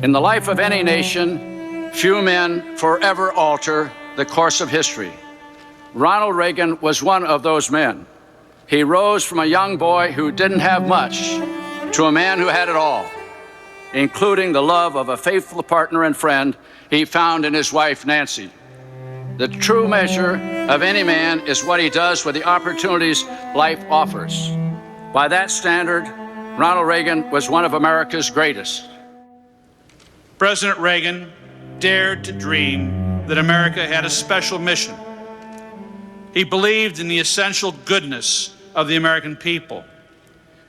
In the life of any nation, few men forever alter the course of history. Ronald Reagan was one of those men. He rose from a young boy who didn't have much to a man who had it all, including the love of a faithful partner and friend he found in his wife, Nancy. The true measure of any man is what he does with the opportunities life offers. By that standard, Ronald Reagan was one of America's greatest. President Reagan dared to dream that America had a special mission. He believed in the essential goodness of the American people,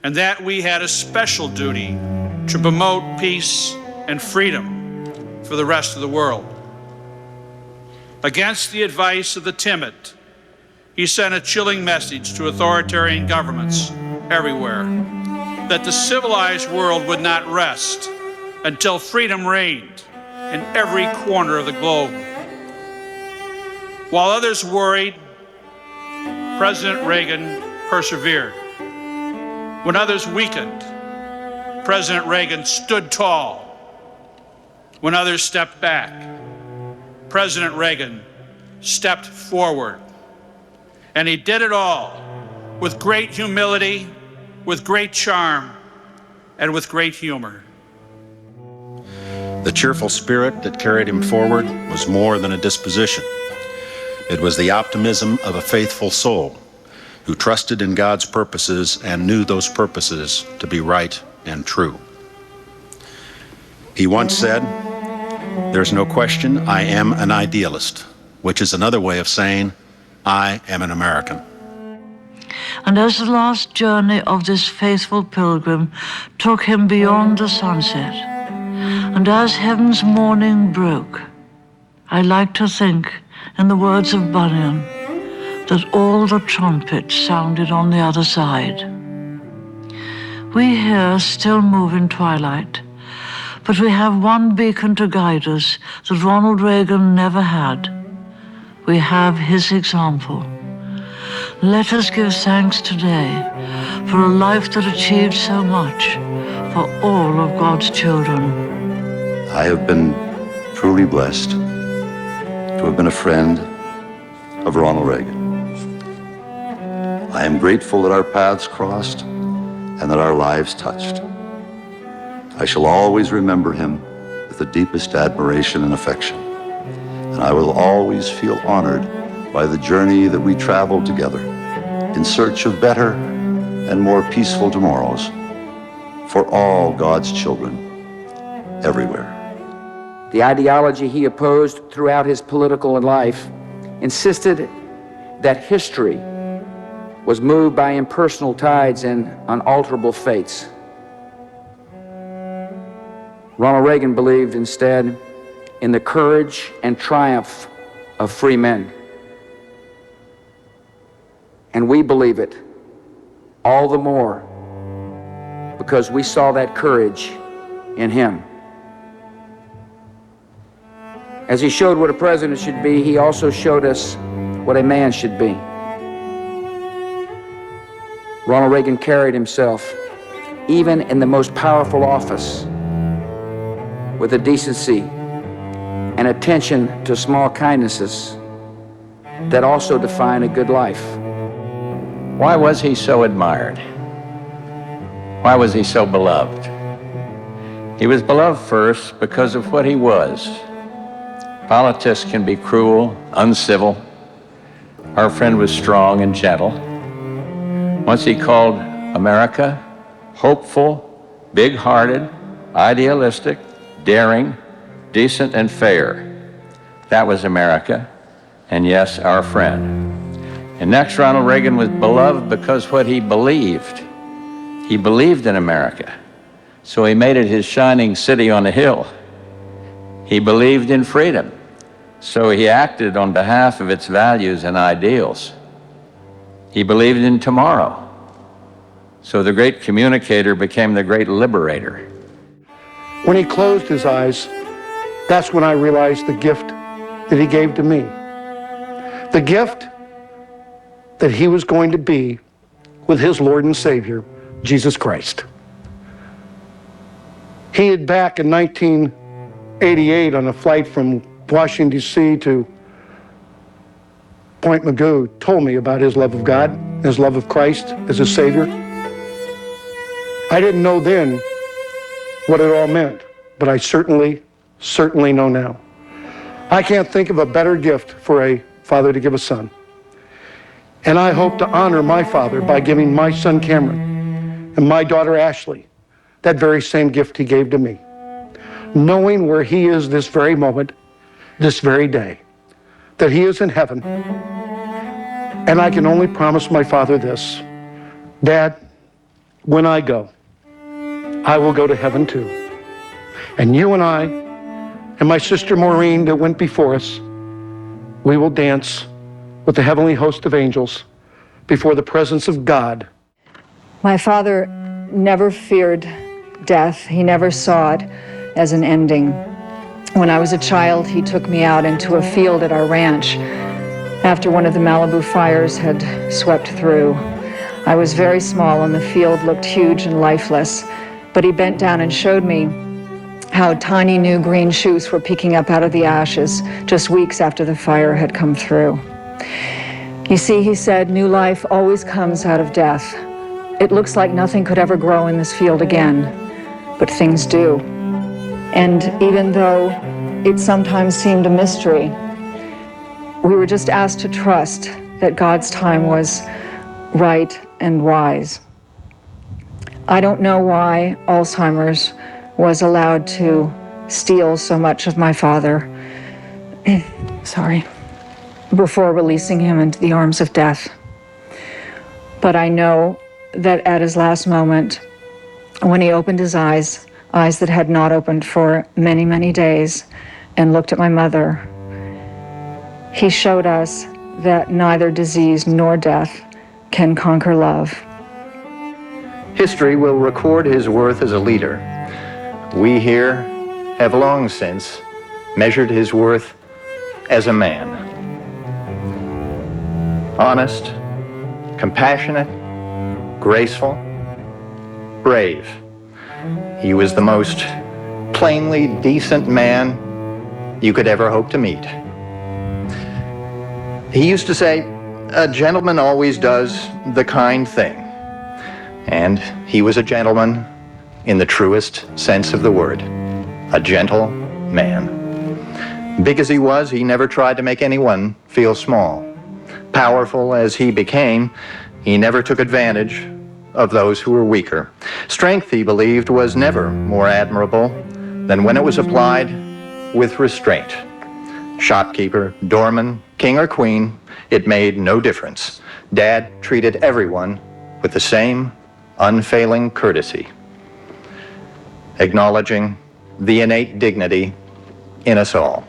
and that we had a special duty to promote peace and freedom for the rest of the world. Against the advice of the timid, he sent a chilling message to authoritarian governments everywhere that the civilized world would not rest until freedom reigned in every corner of the globe. While others worried, President Reagan persevered. When others weakened, President Reagan stood tall. When others stepped back, President Reagan stepped forward. And he did it all with great humility, with great charm, and with great humor. The cheerful spirit that carried him forward was more than a disposition. It was the optimism of a faithful soul who trusted in God's purposes and knew those purposes to be right and true. He once said, "There's no question I am an idealist," which is another way of saying, I am an American. And as the last journey of this faithful pilgrim took him beyond the sunset, and as heaven's morning broke, I like to think, in the words of Bunyan, that all the trumpets sounded on the other side. We here still move in twilight, but we have one beacon to guide us that Ronald Reagan never had. We have his example. Let us give thanks today for a life that achieved so much for all of God's children. I have been truly blessed to have been a friend of Ronald Reagan. I am grateful that our paths crossed and that our lives touched. I shall always remember him with the deepest admiration and affection, and I will always feel honored by the journey that we traveled together in search of better and more peaceful tomorrows for all God's children everywhere. The ideology he opposed throughout his political life insisted that history was moved by impersonal tides and unalterable fates. Ronald Reagan believed instead in the courage and triumph of free men. And we believe it all the more because we saw that courage in him. As he showed what a president should be, he also showed us what a man should be. Ronald Reagan carried himself, even in the most powerful office, with a decency and attention to small kindnesses that also define a good life. Why was he so admired? Why was he so beloved? He was beloved first because of what he was. Politics can be cruel, uncivil. Our friend was strong and gentle. Once he called America hopeful, big-hearted, idealistic, daring, decent, and fair. That was America, and yes, our friend. And next, Ronald Reagan was beloved because what he believed. He believed in America, so he made it his shining city on a hill. He believed in freedom, so he acted on behalf of its values and ideals. He believed in tomorrow, so the great communicator became the great liberator. When he closed his eyes, that's when I realized the gift that he gave to me. The gift that he was going to be with his Lord and Savior, Jesus Christ. He had back in 19 88 on a flight from Washington, D.C. to Point Mugu told me about his love of God, his love of Christ as his Savior. I didn't know then what it all meant, but I certainly know now. I can't think of a better gift for a father to give a son. And I hope to honor my father by giving my son Cameron and my daughter Ashley that very same gift he gave to me, knowing where he is this very moment, this very day, that he is in heaven. And I can only promise my father this: Dad, when I go, I will go to heaven too. And you and I, and my sister Maureen that went before us, we will dance with the heavenly host of angels before the presence of God. My father never feared death. He never saw it as an ending. When I was a child, he took me out into a field at our ranch after one of the Malibu fires had swept through. I was very small and the field looked huge and lifeless, but he bent down and showed me how tiny new green shoots were peeking up out of the ashes just weeks after the fire had come through. You see, he said, new life always comes out of death. It looks like nothing could ever grow in this field again, but things do. And even though it sometimes seemed a mystery, we were just asked to trust that God's time was right and wise. I don't know why Alzheimer's was allowed to steal so much of my father, before releasing him into the arms of death. But I know that at his last moment, when he opened his eyes that had not opened for many, many days, and looked at my mother, he showed us that neither disease nor death can conquer love. History will record his worth as a leader. We here have long since measured his worth as a man. Honest, compassionate, graceful, brave. He was the most plainly decent man you could ever hope to meet. He used to say, a gentleman always does the kind thing. And he was a gentleman in the truest sense of the word, a gentle man. Big as he was, he never tried to make anyone feel small. Powerful as he became, he never took advantage of those who were weaker. Strength, he believed, was never more admirable than when it was applied with restraint. Shopkeeper, doorman, king or queen, it made no difference. Dad treated everyone with the same unfailing courtesy, acknowledging the innate dignity in us all.